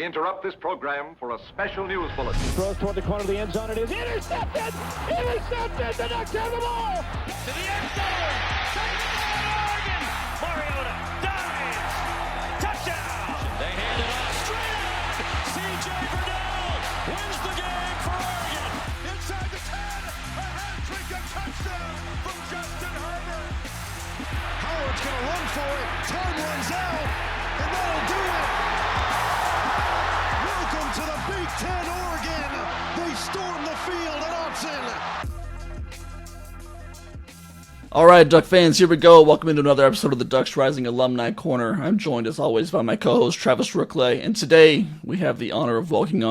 We interrupt this program for a special news bulletin. Throws toward the corner of the end zone. It is intercepted! Intercepted! The Ducks have the ball! To the end zone! Oregon! Mariota dives! Touchdown! They hand it off straight out! C.J. Verdell wins the game for Oregon! Inside the 10! A hat-trick, a touchdown from Justin Herbert! Howard's going to run for it. Time runs out, and that'll do it! Welcome to the Big Ten, Oregon! They storm the field at Autzen! All right, Duck fans, here we go. Welcome into another episode of the Ducks Rising Alumni Corner. I'm joined, as always, by my co-host, Travis Rooke-Ley, and today we have the honor of welcoming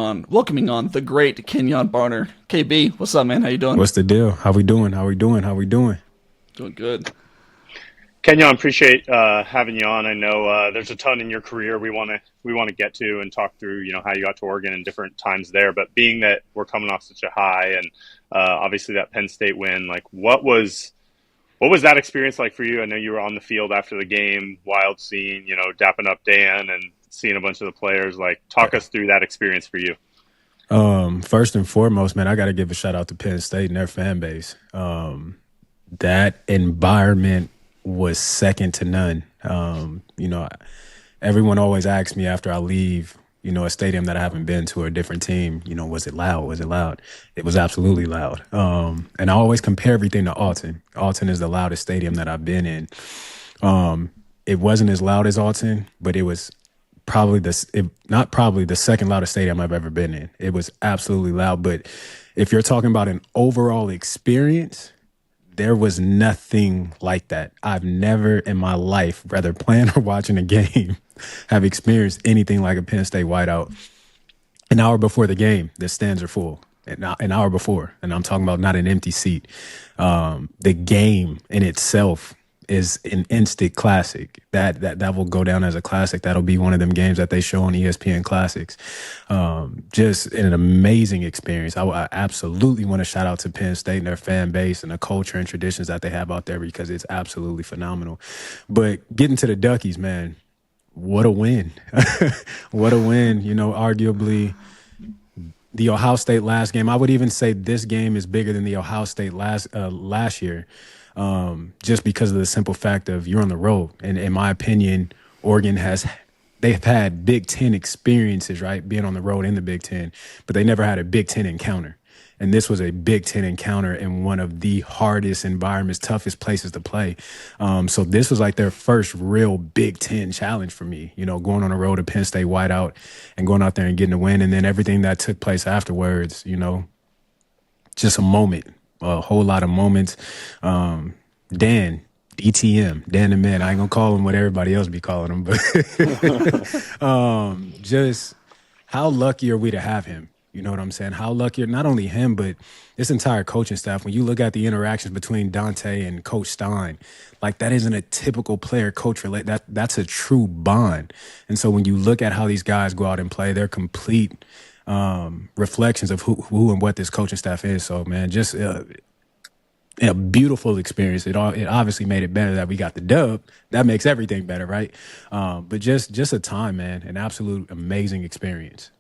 on the great Kenjon Barner. KB, what's up, man? How you doing? What's the deal? How we doing? Doing good. Kenyon, appreciate having you on. I know there's a ton in your career we want to get to and talk through, how you got to Oregon and different times there. But being that we're coming off such a high and obviously that Penn State win, like what was that experience like for you? I know you were on the field after the game, wild scene, dapping up Dan and seeing a bunch of the players. Like, talk us through that experience for you. First and foremost, man, I got to give a shout out to Penn State and their fan base. That environment was second to none. Everyone always asks me after I leave, a stadium that I haven't been to or a different team, was it loud? It was absolutely loud. And I always compare everything to Autzen. Autzen is the loudest stadium that I've been in. It wasn't as loud as Autzen, but it was probably the second loudest stadium I've ever been in. It was absolutely loud. But if you're talking about an overall experience, there was nothing like that. I've never in my life, whether playing or watching a game, have experienced anything like a Penn State whiteout. An hour before the game, the stands are full. An hour before, and I'm talking about not an empty seat. The game in itself is an instant classic. That will go down as a classic. That'll be one of them games that they show on ESPN Classics. Just an amazing experience. I absolutely want to shout out to Penn State and their fan base and the culture and traditions that they have out there because it's absolutely phenomenal. But getting to the Duckies, man, what a win. What a win. Arguably the Ohio State last game. I would even say this game is bigger than the Ohio State last year. Just because of the simple fact of you're on the road. And in my opinion, Oregon they've had Big Ten experiences, right? Being on the road in the Big Ten, but they never had a Big Ten encounter. And this was a Big Ten encounter in one of the hardest environments, toughest places to play. So this was like their first real Big Ten challenge for me, going on the road to Penn State whiteout and going out there and getting a win. And then everything that took place afterwards, just a moment. A whole lot of moments. Dan, DTM, Dan the Man. I ain't gonna call him what everybody else be calling him, but just how lucky are we to have him? You know what I'm saying? How lucky, not only him, but this entire coaching staff. When you look at the interactions between Dante and Coach Stein, like that isn't a typical player-coach relate. That's a true bond. And so when you look at how these guys go out and play, they're complete reflections of who and what this coaching staff is. So, man, just a beautiful experience. It obviously made it better that we got the dub. That makes everything better, right? But just a time, man, an absolute amazing experience.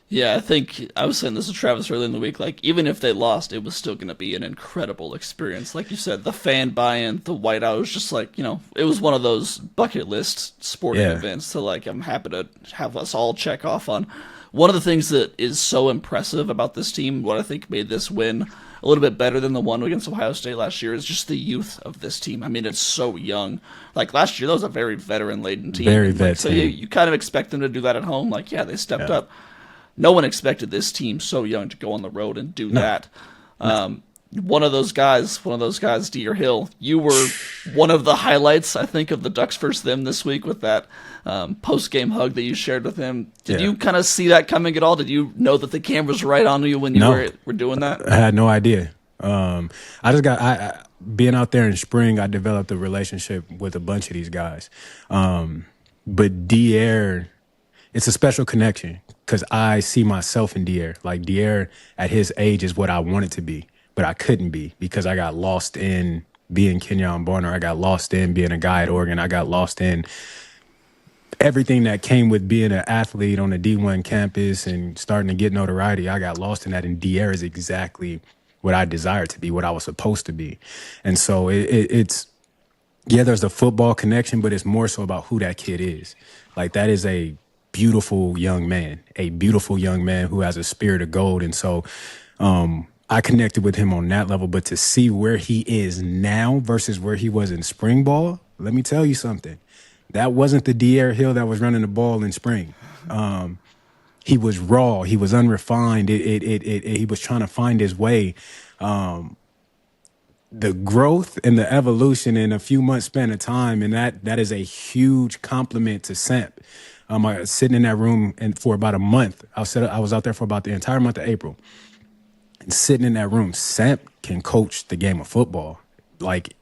Yeah, I think I was saying this to Travis earlier in the week. Like, even if they lost, it was still going to be an incredible experience. Like you said, the fan buy-in, the whiteout was just like, it was one of those bucket list sporting events. So, like, I'm happy to have us all check off on. One of the things that is so impressive about this team, what I think made this win a little bit better than the one against Ohio State last year, is just the youth of this team. I mean, it's so young. Like, last year, that was a very veteran-laden team. Very vet So team. you kind of expect them to do that at home. Like, they stepped up. No one expected this team so young to go on the road and do that. One of those guys, Dierre Hill, you were one of the highlights, I think, of the Ducks versus them this week with that post-game hug that you shared with him. Did you kind of see that coming at all? Did you know that the cameras were right on you when you were doing that? I had no idea. I being out there in spring, I developed a relationship with a bunch of these guys. But Dierre, it's a special connection because I see myself in Dierre. Like, Dierre at his age is what I wanted to be, but I couldn't be because I got lost in being Kenjon Barner. I got lost in being a guy at Oregon. I got lost in everything that came with being an athlete on a D1 campus and starting to get notoriety, I got lost in that. And Dierre is exactly what I desired to be, what I was supposed to be. And so it's, yeah, there's a football connection, but it's more so about who that kid is. Like, that is a beautiful young man who has a spirit of gold. And so I connected with him on that level. But to see where he is now versus where he was in spring ball, let me tell you something. That wasn't the Dierre Hill that was running the ball in spring. He was raw. He was unrefined. He was trying to find his way. The growth and the evolution in a few months span of time, and that is a huge compliment to Samp. I was sitting in that room for about a month. I was out there for about the entire month of April. And sitting in that room, Samp can coach the game of football. Like,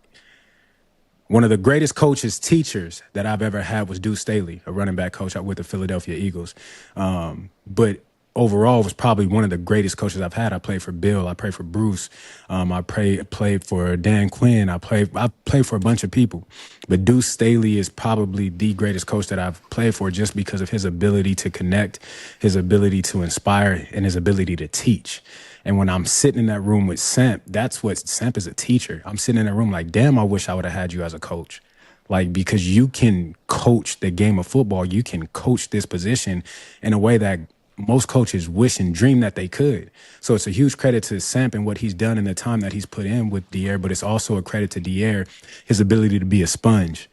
one of the greatest teachers that I've ever had was Deuce Staley, a running back coach with the Philadelphia Eagles. But overall was probably one of the greatest coaches I've had. I played for Bill. I played for Bruce. I played for Dan Quinn. I played for a bunch of people. But Deuce Staley is probably the greatest coach that I've played for, just because of his ability to connect, his ability to inspire, and his ability to teach. And when I'm sitting in that room with Samp, that's what Samp is, a teacher. I'm sitting in that room like, damn, I wish I would have had you as a coach. Like, because you can coach the game of football. You can coach this position in a way that most coaches wish and dream that they could. So it's a huge credit to Samp and what he's done in the time that he's put in with Dierre, but it's also a credit to Dierre, his ability to be a sponge.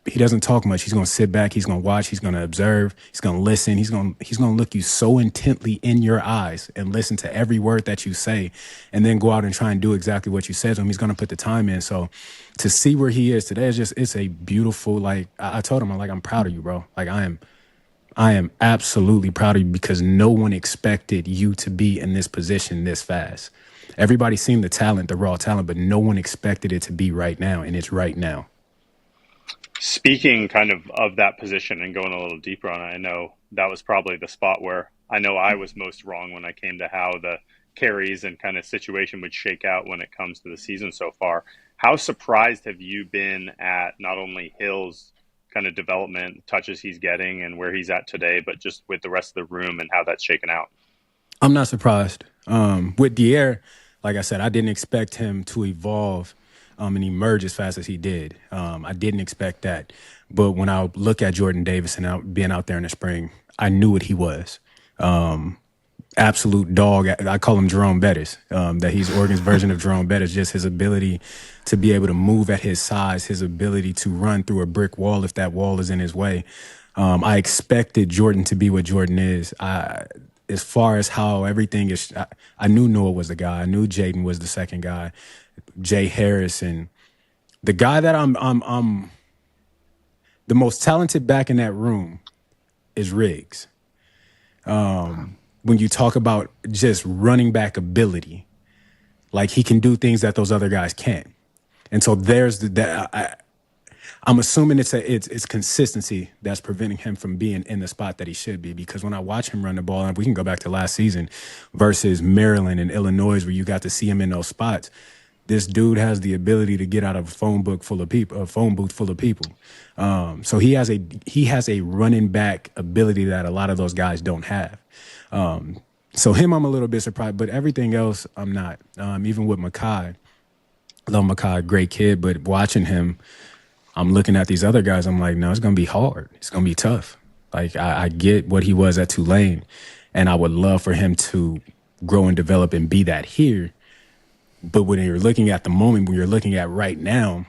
He doesn't talk much. He's going to sit back. He's going to watch. He's going to observe. He's going to listen. He's going to look you so intently in your eyes and listen to every word that you say, and then go out and try and do exactly what you said to him. He's going to put the time in. So to see where he is today it's a beautiful, like, I told him, I'm proud of you, bro. Like, I am absolutely proud of you, because no one expected you to be in this position this fast. Everybody's seen the talent, the raw talent, but no one expected it to be right now, and it's right now. Speaking kind of that position and going a little deeper on it, I know that was probably the spot where I know I was most wrong when I came to how the carries and kind of situation would shake out when it comes to the season so far. How surprised have you been at not only Hill's kind of development, touches he's getting and where he's at today, but just with the rest of the room and how that's shaken out? I'm not surprised. With Dierre, like I said, I didn't expect him to evolve and emerge as fast as he did. I didn't expect that. But when I look at Jordan Davis and being out there in the spring, I knew what he was. Absolute dog. I call him Jerome Bettis, that he's Oregon's version of Jerome Bettis, just his ability to be able to move at his size, his ability to run through a brick wall if that wall is in his way. I expected Jordan to be what Jordan is. As far as how everything is, I knew Noah was the guy. I knew Jaden was the second guy, Jay Harris, and the guy that I'm the most talented back in that room is Riggs. When you talk about just running back ability, like, he can do things that those other guys can't. And so there's I'm assuming it's consistency that's preventing him from being in the spot that he should be. Because when I watch him run the ball, and we can go back to last season versus Maryland and Illinois, where you got to see him in those spots, this dude has the ability to get out of a phone booth full of people. So he has a running back ability that a lot of those guys don't have. So him, I'm a little bit surprised, but everything else, I'm not. Even with Makai, I love Makai, great kid, but watching him, I'm looking at these other guys, I'm like, no, it's going to be hard. It's going to be tough. Like, I get what he was at Tulane, and I would love for him to grow and develop and be that here. But when you're looking at the moment, when you're looking at right now,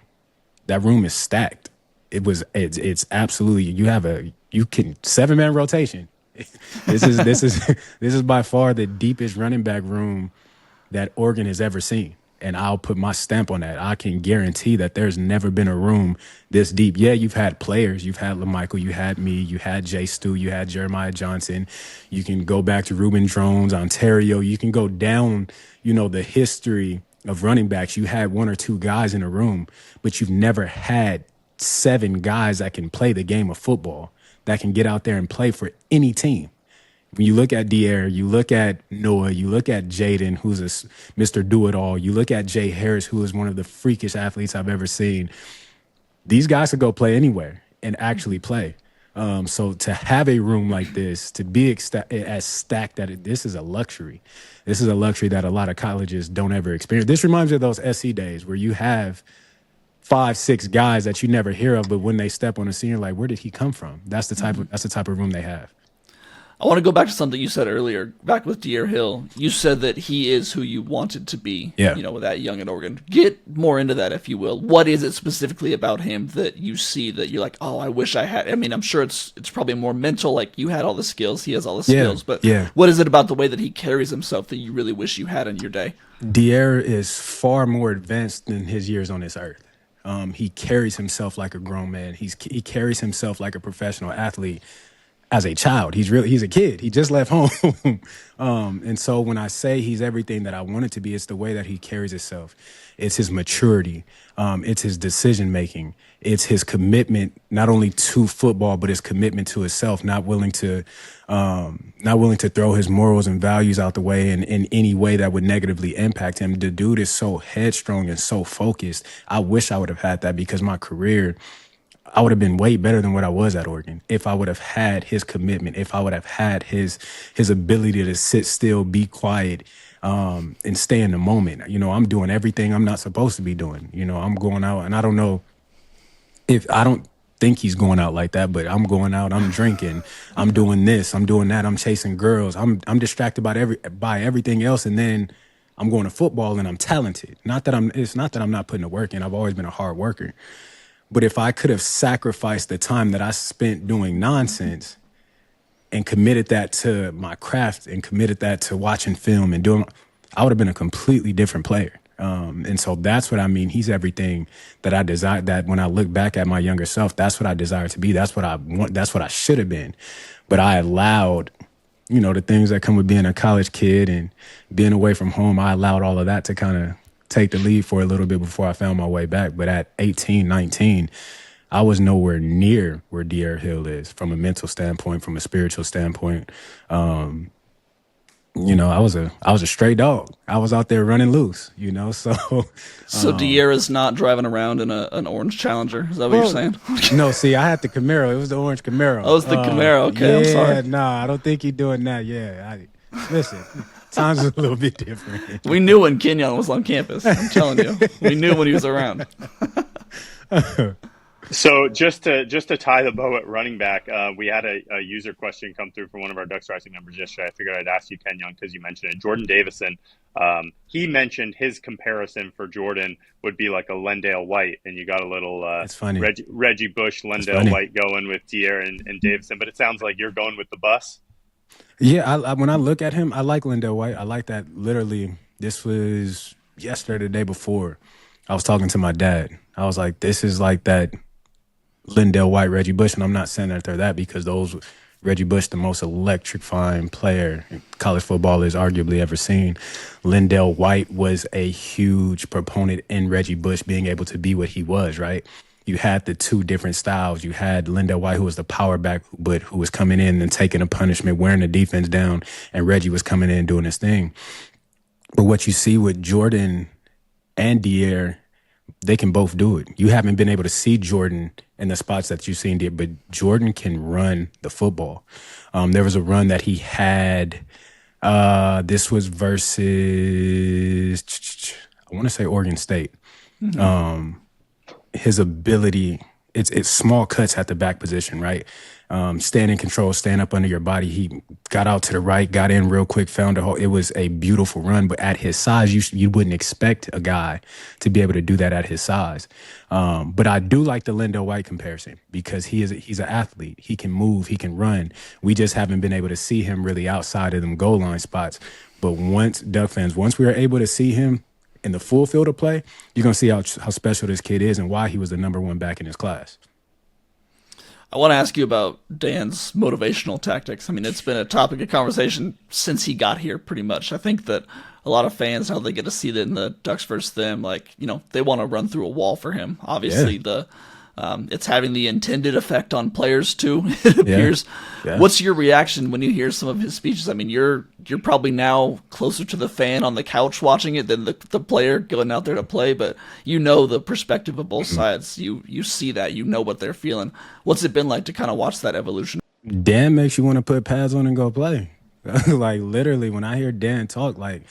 that room is stacked. It's absolutely, you can 7-man rotation. This is by far the deepest running back room that Oregon has ever seen. And I'll put my stamp on that. I can guarantee that there's never been a room this deep. Yeah, you've had players. You've had LaMichael. You had me. You had Jay Stu. You had Jeremiah Johnson. You can go back to Reuben Drones, Ontario. You can go down, the history of running backs. You had 1 or 2 guys in a room, but you've never had 7 guys that can play the game of football, that can get out there and play for any team. When you look at Dierre, you look at Noah, you look at Jaden, who's a Mr. Do-It-All, you look at Jay Harris, who is one of the freakish athletes I've ever seen. These guys could go play anywhere and actually play. So to have a room like this, to be as stacked this is a luxury. This is a luxury that a lot of colleges don't ever experience. This reminds me of those SC days where you have 5, 6 guys that you never hear of, but when they step on the scene, you're like, where did he come from? That's the type of room they have. I want to go back to something you said earlier, back with Dierre Hill. You said that he is who you wanted to be, with that young at Oregon. Get more into that, if you will. What is it specifically about him that you see that you're like, oh, I wish I had? I mean, I'm sure it's probably more mental, like you had all the skills, he has all the skills, but what is it about the way that he carries himself that you really wish you had in your day? Dierre is far more advanced than his years on this earth. He carries himself like a grown man. He carries himself like a professional athlete. As a child, he's a kid. He just left home. And so when I say he's everything that I wanted to be, it's the way that he carries himself. It's his maturity. It's his decision-making. It's his commitment, not only to football, but his commitment to himself, not willing to throw his morals and values out the way in any way that would negatively impact him. The dude is so headstrong and so focused. I wish I would have had that because my career, I would have been way better than what I was at Oregon if I would have had his commitment, if I would have had his ability to sit still, be quiet, and stay in the moment. I'm doing everything I'm not supposed to be doing. I'm going out, and I don't think he's going out like that, but I'm going out, I'm drinking, I'm doing this, I'm doing that, I'm chasing girls, I'm distracted by everything else, and then I'm going to football and I'm talented. It's not that I'm not putting the work in. I've always been a hard worker. But if I could have sacrificed the time that I spent doing nonsense and committed that to my craft and committed that to watching film and I would have been a completely different player. And so that's what I mean. He's everything that I desire, that when I look back at my younger self, that's what I desire to be. That's what I want. That's what I should have been. But I allowed, the things that come with being a college kid and being away from home, I allowed all of that to kind of take the lead for a little bit before I found my way back. But at 18, 19, I was nowhere near where Dierre Hill is from a mental standpoint, from a spiritual standpoint. I was a stray dog. I was out there running loose, So Dierre is not driving around in an orange Challenger. Is that what you're saying? No, see, I had the Camaro. It was the orange Camaro. Oh, it's the Camaro. Okay, I'm sorry. I don't think he's doing that. Yeah, listen. Times was a little bit different. We knew when Kenjon was on campus. I'm telling you, we knew when he was around. So just to tie the bow at running back, we had a user question come through from one of our Ducks Rising members yesterday. I figured I'd ask you, Kenjon, because you mentioned it. Jordan Davison, he mentioned his comparison for Jordan would be like a Lendale White, and you got a little Reggie Bush, Lendale White going with Dierre and Davison. But it sounds like you're going with the bus. Yeah, when I look at him, I like Lendale White. I like that. Literally, this was yesterday, the day before. I was talking to my dad. I was like, this is like that Lendale White, Reggie Bush. And I'm not saying that they're that because Reggie Bush, the most electrifying player college football has arguably ever seen. Lendale White was a huge proponent in Reggie Bush being able to be what he was, right? You had the two different styles. You had Lendale White, who was the power back, but who was coming in and taking a punishment, wearing the defense down, and Reggie was coming in and doing his thing. But what you see with Jordan and Dierre, they can both do it. You haven't been able to see Jordan in the spots that you've seen Dierre, but Jordan can run the football. There was a run that he had. This was versus, I want to say Oregon State. Mm-hmm. His ability, it's small cuts at the back position, right? Stand in control, stand up under your body. He got out to the right, got in real quick, found a hole. It was a beautiful run, but at his size, you wouldn't expect a guy to be able to do that at his size. But I do like the Lendale White comparison because he's an athlete. He can move, he can run. We just haven't been able to see him really outside of them goal line spots. But once we were able to see him in the full field of play, you're going to see how special this kid is and why he was the number one back in his class. I want to ask you about Dan's motivational tactics. I mean, it's been a topic of conversation since he got here, pretty much. I think that a lot of fans, how they get to see that in the Ducks versus them, they want to run through a wall for him. Obviously, It's having the intended effect on players too. It appears. Yeah. What's your reaction when you hear some of his speeches? I mean, you're probably now closer to the fan on the couch watching it than the player going out there to play, but you know the perspective of both sides. You see that, you know what they're feeling. What's it been like to kind of watch that evolution? Dan makes you want to put pads on and go play. Like literally, when I hear Dan talk, like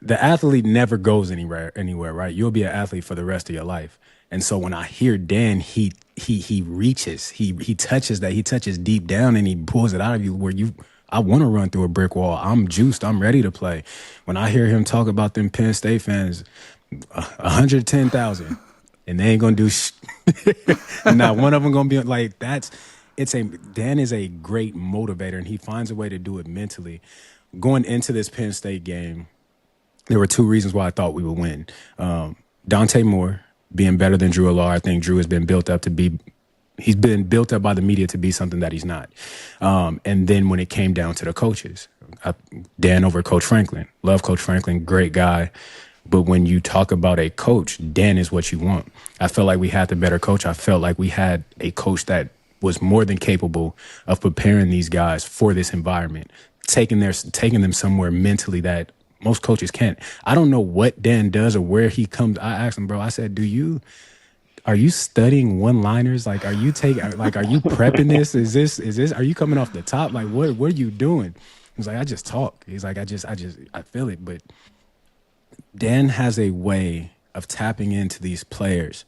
the athlete never goes anywhere, right? You'll be an athlete for the rest of your life. And so when I hear Dan, he reaches, he touches that, he touches deep down and he pulls it out of you where I want to run through a brick wall. I'm juiced. I'm ready to play. When I hear him talk about them Penn State fans, 110,000, and they ain't gonna do not one of them gonna be like Dan is a great motivator, and he finds a way to do it mentally. Going into this Penn State game, there were two reasons why I thought we would win. Dante Moore being better than Drew Allard. I think Drew has been built up he's been built up by the media to be something that he's not. And then when it came down to the coaches, Dan over Coach Franklin. Love Coach Franklin, great guy. But when you talk about a coach, Dan is what you want. I felt like we had the better coach. I felt like we had a coach that was more than capable of preparing these guys for this environment, taking them somewhere mentally that most coaches can't. I don't know what Dan does or where he comes. I asked him, bro, I said, are you studying one-liners? Like, are you prepping this? Is this, are you coming off the top? Like, what are you doing? He's like, I just talk. He's like, I feel it. But Dan has a way of tapping into these players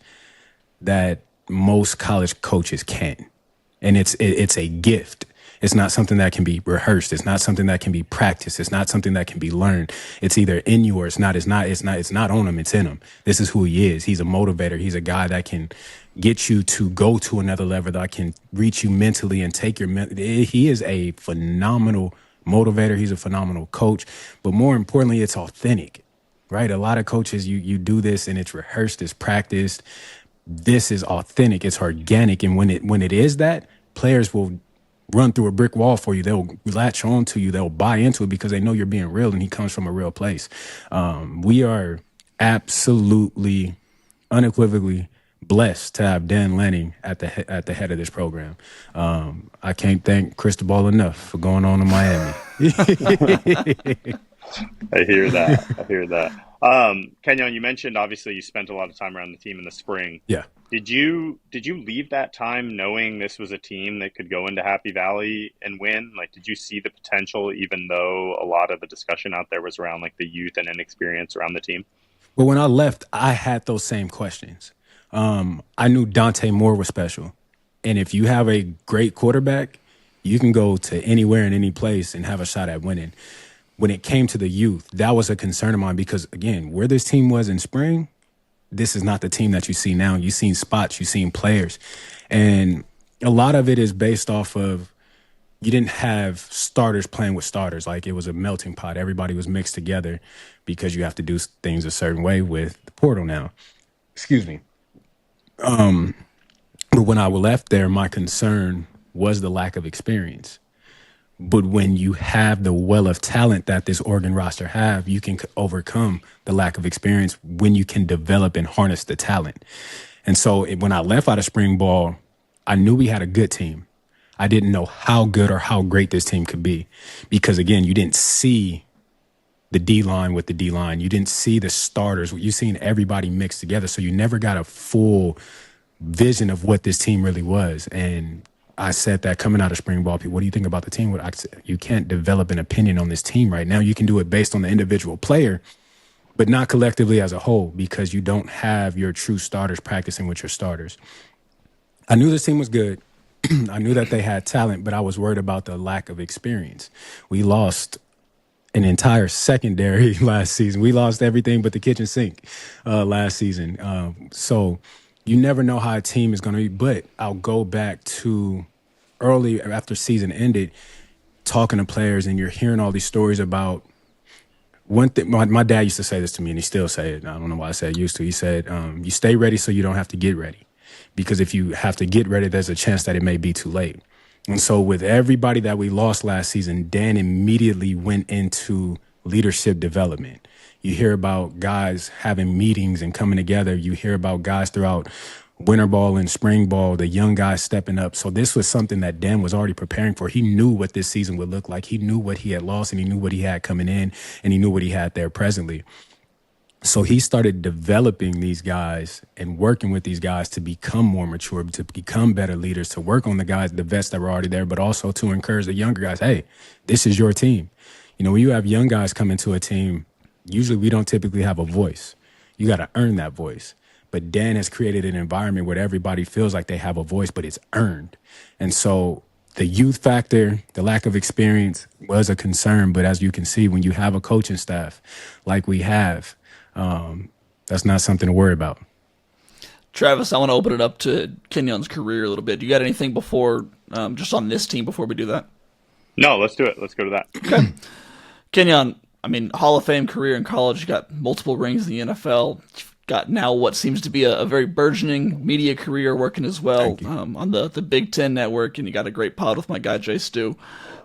that most college coaches can't. And it's a gift. It's not something that can be rehearsed. It's not something that can be practiced. It's not something that can be learned. It's either in you or it's not. It's not on him. It's in him. This is who he is. He's a motivator. He's a guy that can get you to go to another level, that can reach you mentally and take your he is a phenomenal motivator. He's a phenomenal coach. But more importantly, it's authentic, right? A lot of coaches, you do this and it's rehearsed, it's practiced. This is authentic. It's organic. And when it is that, players will run through a brick wall for you. They'll latch on to you. They'll buy into it because they know you're being real and he comes from a real place. We are absolutely, unequivocally blessed to have Dan Lanning at the head of this program. I can't thank Cristobal enough for going on in Miami. I hear that. Kenyon, you mentioned obviously you spent a lot of time around the team in the spring. Yeah. Did you leave that time knowing this was a team that could go into Happy Valley and win? Like, did you see the potential, even though a lot of the discussion out there was around like the youth and inexperience around the team? Well, when I left, I had those same questions. I knew Dante Moore was special. And if you have a great quarterback, you can go to anywhere and any place and have a shot at winning. When it came to the youth, that was a concern of mine because, again, where this team was in spring, this is not the team that you see now. You've seen spots, you've seen players. And a lot of it is based off of you didn't have starters playing with starters. Like, it was a melting pot. Everybody was mixed together because you have to do things a certain way with the portal now. Excuse me. But when I left there, my concern was the lack of experience. But when you have the well of talent that this Oregon roster have, you can overcome the lack of experience when you can develop and harness the talent. And so when I left out of spring ball, I knew we had a good team. I didn't know how good or how great this team could be because, again, you didn't see the D-line with the D-line. You didn't see the starters. You seen everybody mixed together, so you never got a full vision of what this team really was. And I said that coming out of spring ball, people, what do you think about the team? You can't develop an opinion on this team right now. You can do it based on the individual player, but not collectively as a whole because you don't have your true starters practicing with your starters. I knew this team was good. I knew that they had talent, but I was worried about the lack of experience. We lost an entire secondary last season. We lost everything but the kitchen sink last season. So you never know how a team is going to be, but I'll go back to early after season ended, talking to players, and you're hearing all these stories about one thing. My dad used to say this to me, and he still say it. I don't know why I said used to. He said, you stay ready so you don't have to get ready. Because if you have to get ready, there's a chance that it may be too late. And so with everybody that we lost last season, Dan immediately went into leadership development. You hear about guys having meetings and coming together. You hear about guys throughout winter ball and spring ball, the young guys stepping up. So this was something that Dan was already preparing for. He knew what this season would look like. He knew what he had lost, and he knew what he had coming in, and he knew what he had there presently. So he started developing these guys and working with these guys to become more mature, to become better leaders, to work on the guys, the vets that were already there, but also to encourage the younger guys, hey, this is your team. You know, when you have young guys come into a team, usually we don't typically have a voice. You got to earn that voice. But Dan has created an environment where everybody feels like they have a voice, but it's earned. And so the youth factor, the lack of experience was a concern. But as you can see, when you have a coaching staff like we have, that's not something to worry about. Travis, I want to open it up to Kenjon's career a little bit. Do you got anything before, just on this team before we do that? No, let's do it. Let's go to that. Okay. Kenjon, I mean, Hall of Fame career in college. You got multiple rings in the NFL. You've got now what seems to be a very burgeoning media career working as well on the Big Ten Network, and you got a great pod with my guy, Jay Stu.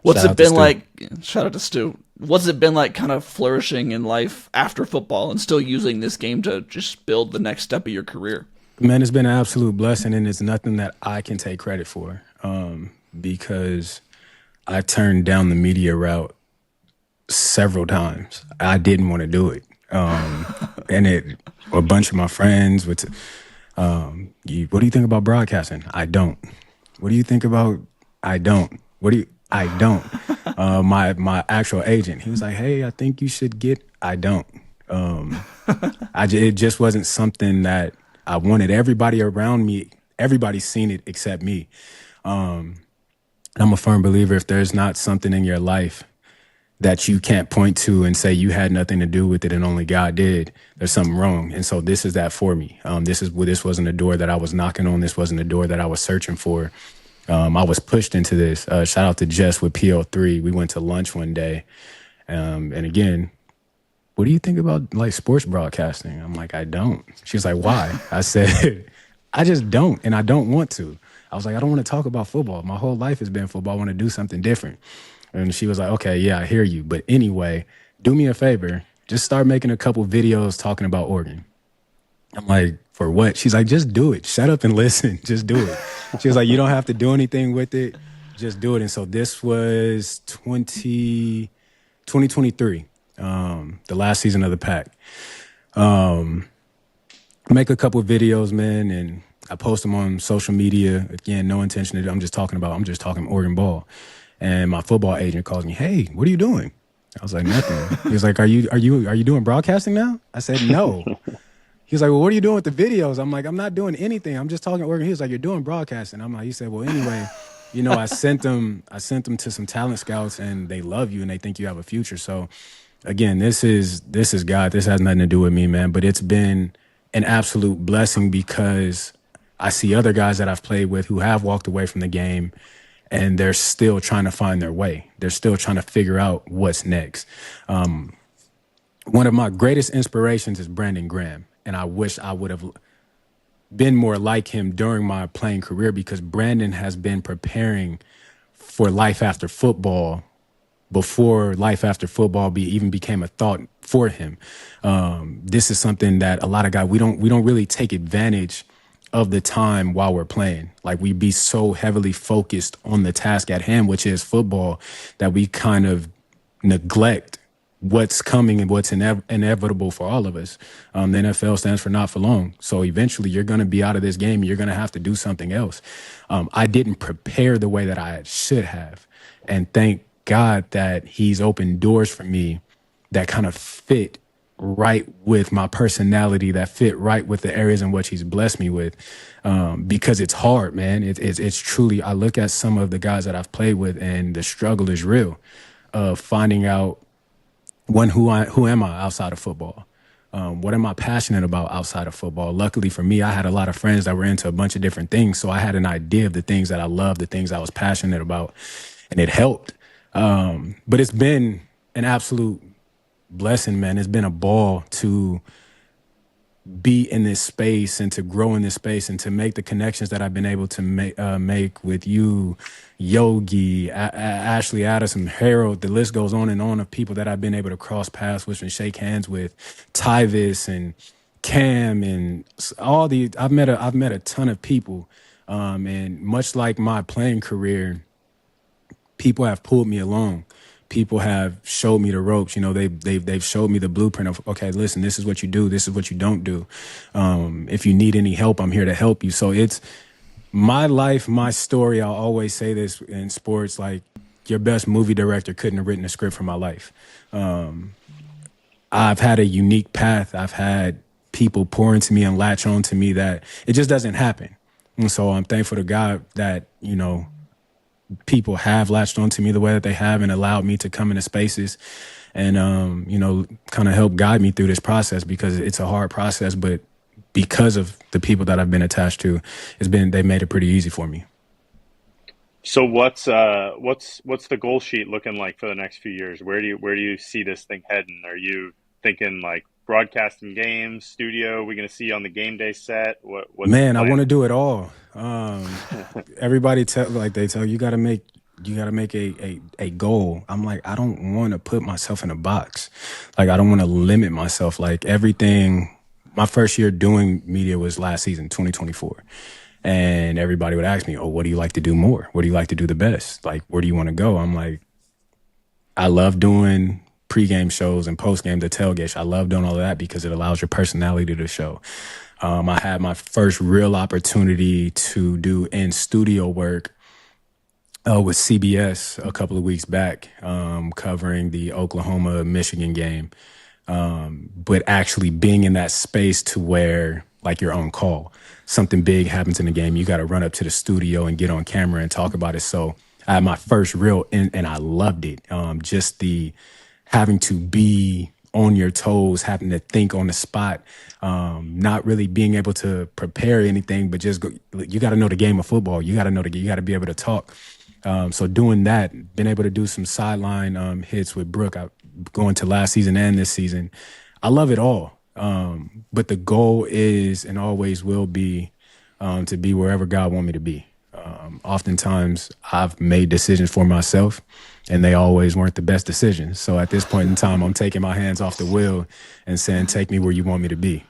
What's it been like? Shout out to Stu. What's it been like kind of flourishing in life after football and still using this game to just build the next step of your career? Man, it's been an absolute blessing, and it's nothing that I can take credit for because I turned down the media route several times. I didn't want to do it. And a bunch of my friends would, what do you think about broadcasting? I don't. What do you think about? I don't. I don't. My actual agent, he was like, hey, I think you should get, I don't. It just wasn't something that I wanted. Everybody around me, everybody's seen it except me. I'm a firm believer if there's not something in your life that you can't point to and say you had nothing to do with it and only God did, there's something wrong. And so this is that for me. This wasn't a door that I was knocking on. This wasn't a door that I was searching for. I was pushed into this. Shout out to Jess with PO3. We went to lunch one day. And again, what do you think about like sports broadcasting? I'm like, I don't. She's like, why? I said, I just don't. And I don't want to. I was like, I don't want to talk about football. My whole life has been football. I want to do something different. And she was like, okay, yeah, I hear you. But anyway, do me a favor. Just start making a couple videos talking about Oregon. I'm like, for what? She's like, just do it. Shut up and listen. Just do it. She was like, you don't have to do anything with it. Just do it. And so this was 2023, the last season of the Pack. Make a couple of videos, man, and I post them on social media. Again, no intention to, I'm just talking Oregon ball. And my football agent calls me, hey, what are you doing? I was like, nothing. He was like, are you doing broadcasting now? I said, no. He was like, well, what are you doing with the videos? I'm like, I'm not doing anything. I'm just talking Oregon. He was like, you're doing broadcasting. I'm like, he said, well, anyway, you know, I sent them to some talent scouts and they love you and they think you have a future. So again, this is God. This has nothing to do with me, man. But it's been an absolute blessing because I see other guys that I've played with who have walked away from the game and they're still trying to find their way. They're still trying to figure out what's next. One of my greatest inspirations is Brandon Graham. And I wish I would have been more like him during my playing career because Brandon has been preparing for life after football before life after football even became a thought for him. This is something that a lot of guys, we don't really take advantage of the time while we're playing. Like we be so heavily focused on the task at hand, which is football, that we kind of neglect what's coming and what's inevitable for all of us. The NFL stands for not for long. So eventually you're going to be out of this game. You're going to have to do something else. I didn't prepare the way that I should have. And thank God that he's opened doors for me that kind of fit right with my personality, that fit right with the areas in which he's blessed me with. Because it's hard, man. It's truly, I look at some of the guys that I've played with and the struggle is real of finding out, one, who am I outside of football? What am I passionate about outside of football? Luckily for me, I had a lot of friends that were into a bunch of different things. So I had an idea of the things that I loved, the things I was passionate about, and it helped. But it's been an absolute blessing, man. It's been a ball to be in this space and to grow in this space and to make the connections that I've been able to make with you, Yogi, Ashley Addison, Harold. The list goes on and on of people that I've been able to cross paths with and shake hands with, Tyvis and Cam and I've met a ton of people, and much like my playing career, people have pulled me along. People have showed me the ropes. You know, they've showed me the blueprint of, okay, listen, this is what you do, this is what you don't do. If you need any help, I'm here to help you. So it's my life, my story. I'll always say this in sports, like, your best movie director couldn't have written a script for my life. I've had a unique path. I've had people pour into me and latch on to me that it just doesn't happen. And so I'm thankful to God that, you know, people have latched onto me the way that they have and allowed me to come into spaces and, you know, kind of help guide me through this process, because it's a hard process, but because of the people that I've been attached to, they've made it pretty easy for me. So what's the goal sheet looking like for the next few years? Where do you see this thing heading? Are you thinking like broadcasting games, studio? We're going to see you on the game day set? Man, I want to do it all. Everybody they tell you got to make a goal. I'm like, I don't want to put myself in a box. Like, I don't want to limit myself. Like, everything, my first year doing media was last season, 2024. And everybody would ask me, oh, what do you like to do more? What do you like to do the best? Like, where do you want to go? I'm like, I love doing pregame shows and postgame, the tailgate. I love doing all of that because it allows your personality to show. I had my first real opportunity to do in-studio work with CBS a couple of weeks back, covering the Oklahoma-Michigan game. But actually being in that space to where, like, you're on call. Something big happens in the game, you got to run up to the studio and get on camera and talk about it. So I had my first real, and I loved it. Just the having to be on your toes, having to think on the spot, not really being able to prepare anything, but just go. You got to know the game of football. You got to be able to talk. So doing that, been able to do some sideline hits with Brooke, going to last season and this season. I love it all. But the goal is and always will be to be wherever God wants me to be. Oftentimes I've made decisions for myself and they always weren't the best decisions. So at this point in time, I'm taking my hands off the wheel and saying, take me where you want me to be.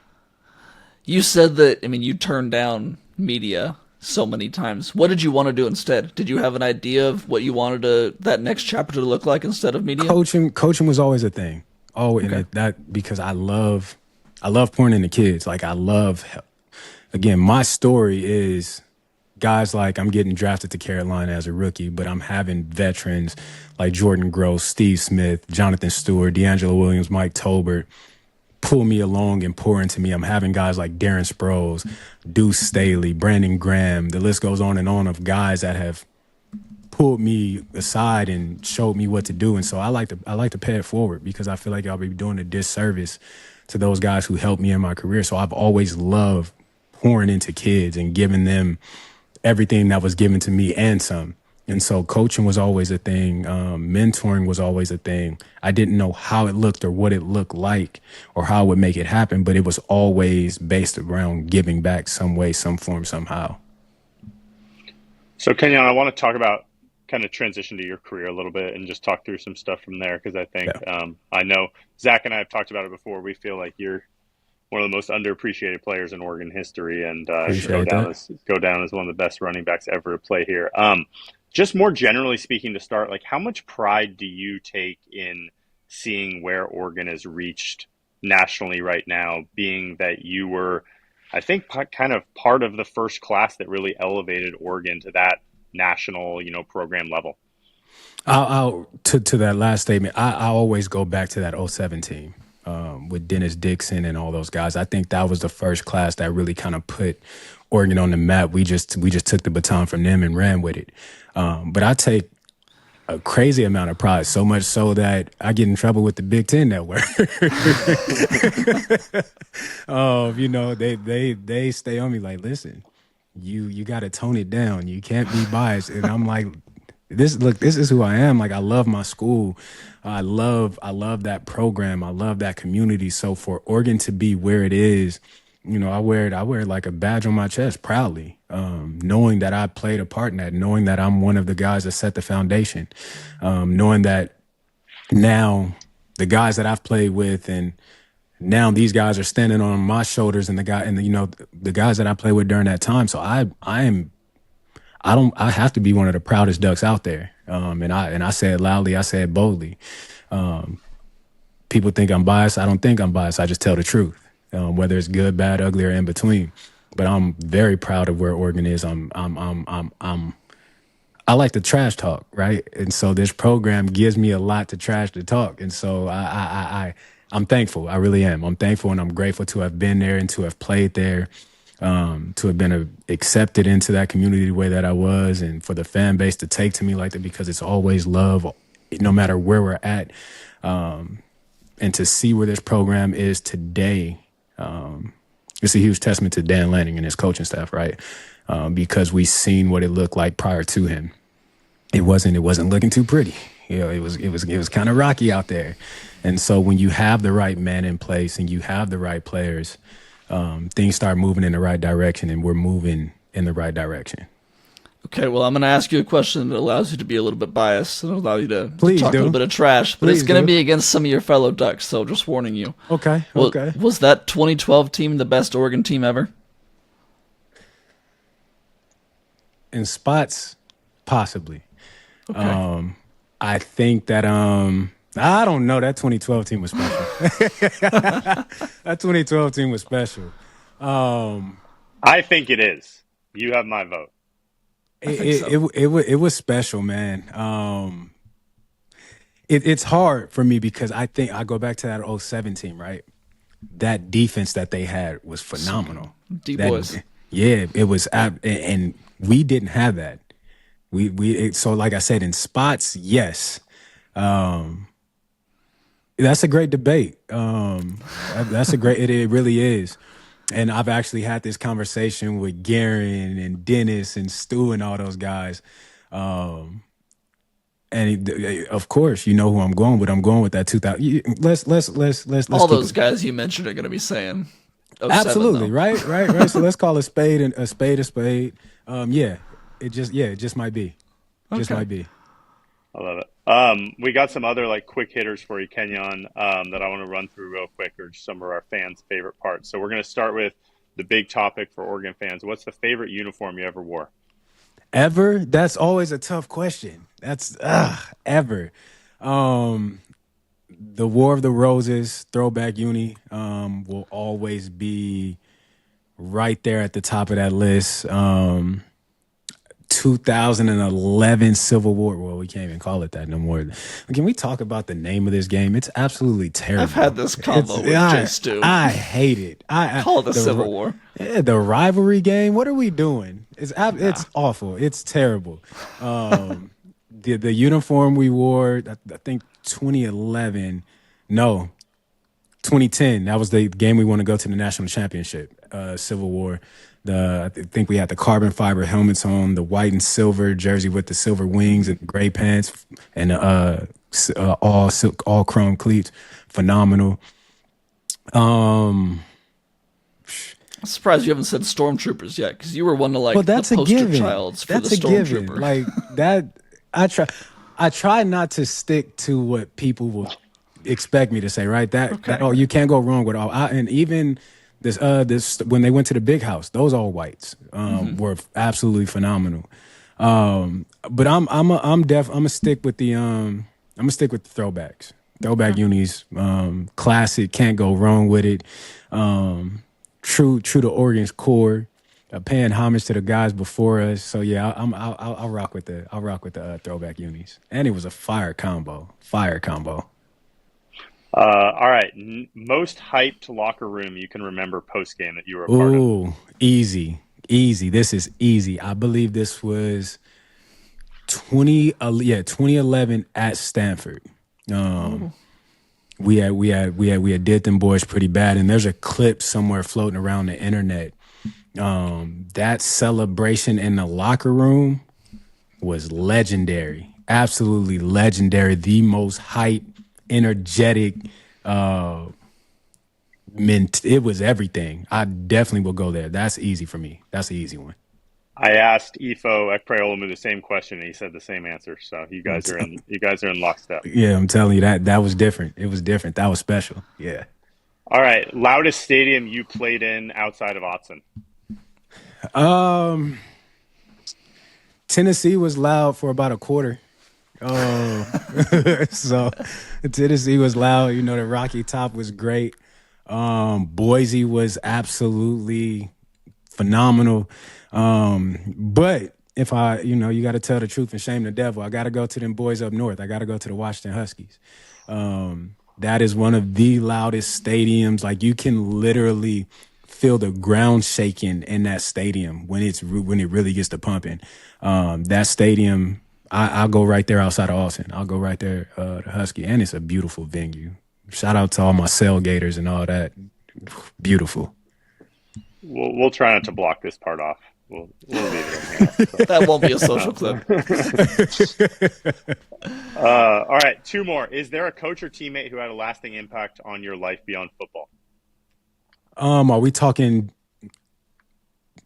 You said that, you turned down media so many times. What did you want to do instead? Did you have an idea of what you wanted that next chapter to look like instead of media? Coaching was always a thing. Okay. That because I love pouring into kids. Like, again, my story is guys like, I'm getting drafted to Carolina as a rookie, but I'm having veterans like Jordan Gross, Steve Smith, Jonathan Stewart, D'Angelo Williams, Mike Tolbert pull me along and pour into me. I'm having guys like Darren Sproles, Deuce Staley, Brandon Graham. The list goes on and on of guys that have pulled me aside and showed me what to do. And so I like to pay it forward, because I feel like I'll be doing a disservice to those guys who helped me in my career. So I've always loved pouring into kids and giving them everything that was given to me and some. And so coaching was always a thing. Mentoring was always a thing. I didn't know how it looked or what it looked like or how I would make it happen, but it was always based around giving back some way, some form, somehow. So Kenyon, I want to talk about kind of transition to your career a little bit and just talk through some stuff from there, because I think I know Zach and I have talked about it before. We feel like you're one of the most underappreciated players in Oregon history, and go down as one of the best running backs ever to play here. Just more generally speaking, to start, like, how much pride do you take in seeing where Oregon has reached nationally right now, being that you were, I think, kind of part of the first class that really elevated Oregon to that national, program level? To that last statement, I always go back to that 07 team with Dennis Dixon and all those guys. I think that was the first class that really kind of put Oregon on the map. We just took the baton from them and ran with it. But I take a crazy amount of pride, so much so that I get in trouble with the Big Ten Network. They stay on me like, listen, you got to tone it down. You can't be biased. And I'm like, this is who I am. Like, I love my school. I love that program. I love that community. So for Oregon to be where it is, I wear it like a badge on my chest, proudly, knowing that I played a part in that, knowing that I'm one of the guys that set the foundation, knowing that now the guys that I've played with and now these guys are standing on my shoulders, and the guys that I played with during that time. So I have to be one of the proudest Ducks out there. And I say it loudly, I say it boldly. People think I'm biased. I don't think I'm biased. I just tell the truth, whether it's good, bad, ugly, or in between. But I'm very proud of where Oregon is. I like to trash talk, right? And so this program gives me a lot to trash to talk. And so I'm thankful. I really am. I'm thankful, and I'm grateful to have been there and to have played there, to have been accepted into that community the way that I was, and for the fan base to take to me like that, because it's always love, no matter where we're at. And to see where this program is today, it's a huge testament to Dan Lanning and his coaching staff, right? Because we seen what it looked like prior to him. It wasn't looking too pretty. It was kind of rocky out there. And so when you have the right man in place and you have the right players, things start moving in the right direction, and we're moving in the right direction. Okay, well, I'm going to ask you a question that allows you to be a little bit biased and allow you to Please talk do. a little bit of trash, but Please it's going to do. be against some of your fellow Ducks, so just warning you. Okay. Was that 2012 team the best Oregon team ever? In spots, possibly. Okay. I think that I don't know. That 2012 team was special. That 2012 team was special. I think it is. You have my vote. It was special, man. It's hard for me because I think I go back to that 2007 team, right? That defense that they had was phenomenal. D-boys. Yeah, it was, and we didn't have that. So like I said, in spots, yes. That's a great debate. That's a great. It really is. And I've actually had this conversation with Garen and Dennis and Stu and all those guys. And of course, you know who I'm going with. I'm going with that 2000. Let's All those guys you mentioned are going to be saying 07, absolutely though. right. So let's call a spade a spade. Yeah, it just might be. Just Okay. might be. I love it. We got some other like quick hitters for you, Kenyon, that I want to run through real quick, or just some of our fans' favorite parts. So we're going to start with the big topic for Oregon fans. What's the favorite uniform you ever wore? Ever? That's always a tough question. That's ever. The War of the Roses throwback uni will always be right there at the top of that list. 2011 Civil War. Well, we can't even call it that no more. Can we talk about the name of this game? It's absolutely terrible. I've had this combo with Jay Stu. I hate it. Call it the Civil War. Yeah, the rivalry game. What are we doing? It's awful. It's terrible. The uniform we wore, I think 2011. No, 2010. That was the game we want to go to the national championship. Civil War. I think we had the carbon fiber helmets on, the white and silver jersey with the silver wings and gray pants, and all chrome cleats. Phenomenal. I'm surprised you haven't said stormtroopers yet, because you were one of That's the a poster given. childs for That's the a given. stormtrooper. Like that, I try not to stick to what people will expect me to say. Right? You can't go wrong with all. And even this when they went to the big house, those all whites were absolutely phenomenal. But I'm gonna stick with the throwbacks. Throwback unis, classic, can't go wrong with it. True to Oregon's core, paying homage to the guys before us. So yeah, I'll rock with the throwback unis, and it was a fire combo. All right, most hyped locker room you can remember post game that you were a part of. Ooh, easy. This is easy. I believe this was 2011 at Stanford. We had did them boys pretty bad, and there's a clip somewhere floating around the internet. That celebration in the locker room was legendary, absolutely legendary. The most hype, energetic. It was everything. I definitely will go there. That's easy for me. That's the easy one. I asked Ifo Ekpreolumu the same question, and he said the same answer. So you guys are in lockstep. Yeah, I'm telling you that was different. It was different. That was special. Yeah. All right, loudest stadium you played in outside of Autzen? Tennessee was loud for about a quarter. So Tennessee was loud. You know, the Rocky Top was great. Boise was absolutely phenomenal. But if you got to tell the truth and shame the devil, I got to go to them boys up north. I got to go to the Washington Huskies. That is one of the loudest stadiums. Like, you can literally feel the ground shaking in that stadium when it really gets to pumping. That stadium, I'll go right there outside of Austin. I'll go right there, the Husky, and it's a beautiful venue. Shout out to all my Sailgators and all that. Beautiful. We'll try not to block this part off. We'll leave it in here. That won't be a social clip. All right, two more. Is there a coach or teammate who had a lasting impact on your life beyond football? Are we talking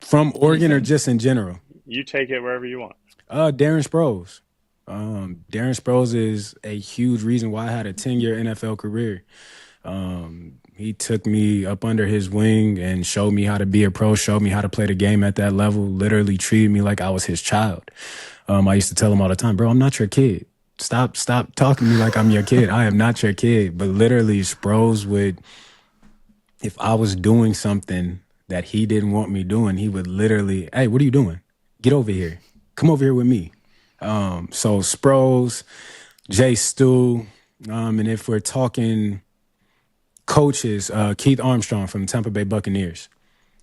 from Oregon or just in general? You take it wherever you want. Darren Sproles. Darren Sproles is a huge reason why I had a 10-year NFL career. He took me up under his wing and showed me how to be a pro, showed me how to play the game at that level, literally treated me like I was his child. I used to tell him all the time, bro, I'm not your kid. Stop talking to me like I'm your kid. I am not your kid. But literally, Sproles would, if I was doing something that he didn't want me doing, he would literally, hey, what are you doing? Get over here. Come over here with me. So Sproles, Jay Stu, and if we're talking coaches, Keith Armstrong from Tampa Bay Buccaneers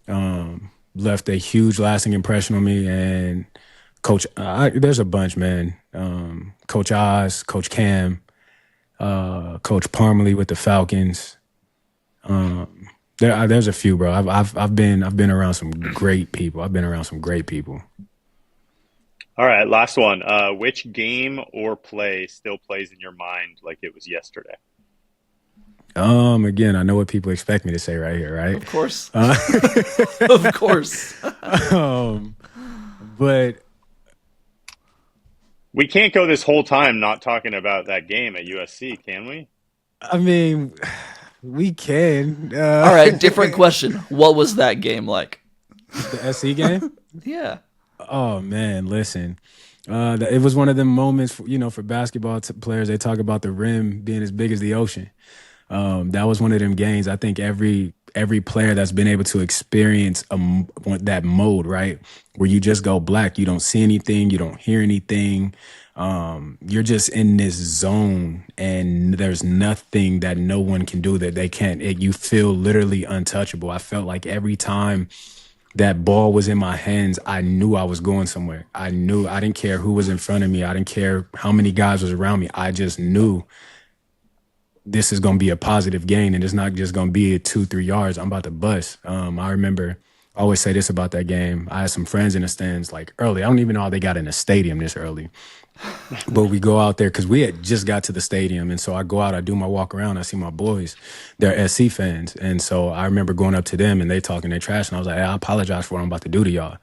left a huge lasting impression on me. And Coach, there's a bunch, man. Coach Oz, Coach Cam, Coach Parmalee with the Falcons. There's a few, bro. I've been around some great people. All right, last one. Which game or play still plays in your mind like it was yesterday? Again, I know what people expect me to say right here, right? Of course. Of course. But we can't go this whole time not talking about that game at USC, can we? I mean, we can. All right, different question. What was that game like? The SC game? Yeah. Oh, man, listen. It was one of them moments, for basketball players. They talk about the rim being as big as the ocean. That was one of them games. I think every player that's been able to experience that mode, right, where you just go black, you don't see anything, you don't hear anything, you're just in this zone, and there's nothing that no one can do that they can't. You feel literally untouchable. I felt like every time that ball was in my hands, I knew I was going somewhere. I knew. I didn't care who was in front of me. I didn't care how many guys was around me. I just knew this is going to be a positive gain, and it's not just going to be 2-3 yards. I'm about to bust. I remember, I always say this about that game. I had some friends in the stands like early. I don't even know how they got in the stadium this early. But we go out there because we had just got to the stadium. And so I go out, I do my walk around, I see my boys. They're SC fans. And so I remember going up to them and they talking their trash. And I was like, hey, I apologize for what I'm about to do to y'all.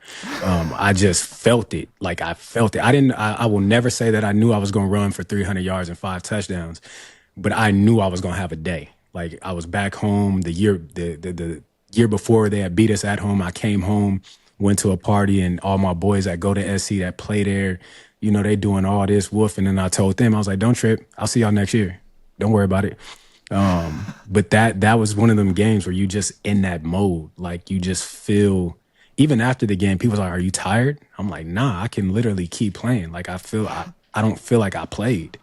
I just felt it. Like, I felt it. I will never say that I knew I was going to run for 300 yards and 5 touchdowns. But I knew I was going to have a day. Like, I was back home the year before they had beat us at home. I came home, went to a party, and all my boys that go to SC that play there, they doing all this woofing. And I told them, I was like, don't trip. I'll see y'all next year. Don't worry about it. But that was one of them games where you just in that mode. Like, you just feel, even after the game, people are like, are you tired? I'm like, nah, I can literally keep playing. Like, I don't feel like I played.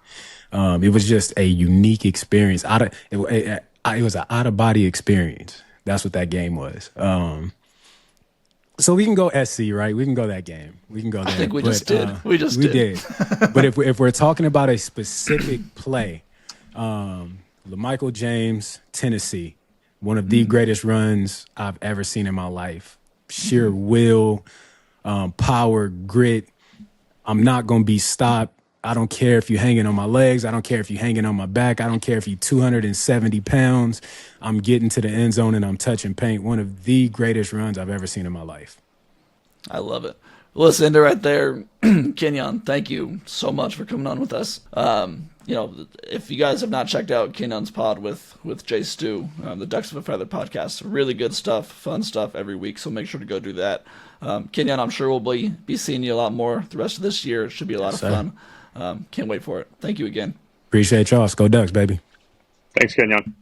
It was just a unique experience. It was an out-of-body experience. That's what that game was. So we can go SC, right? We can go that game. We can go there. I think we just did. We did. But if we're talking about a specific play, LaMichael James, Tennessee, one of the greatest runs I've ever seen in my life. Sheer will, power, grit. I'm not going to be stopped. I don't care if you're hanging on my legs. I don't care if you're hanging on my back. I don't care if you're 270 pounds. I'm getting to the end zone and I'm touching paint. One of the greatest runs I've ever seen in my life. I love it. Well, let's end it right there. Kenjon, thank you so much for coming on with us. If you guys have not checked out Kenjon's pod with Jay Stu, the Ducks of a Feather podcast, really good stuff, fun stuff every week, so make sure to go do that. Kenjon, I'm sure we'll be seeing you a lot more the rest of this year. It should be a lot of fun. Can't wait for it. Thank you again. Appreciate y'all. Let's go Ducks, baby. Thanks, Kenyon.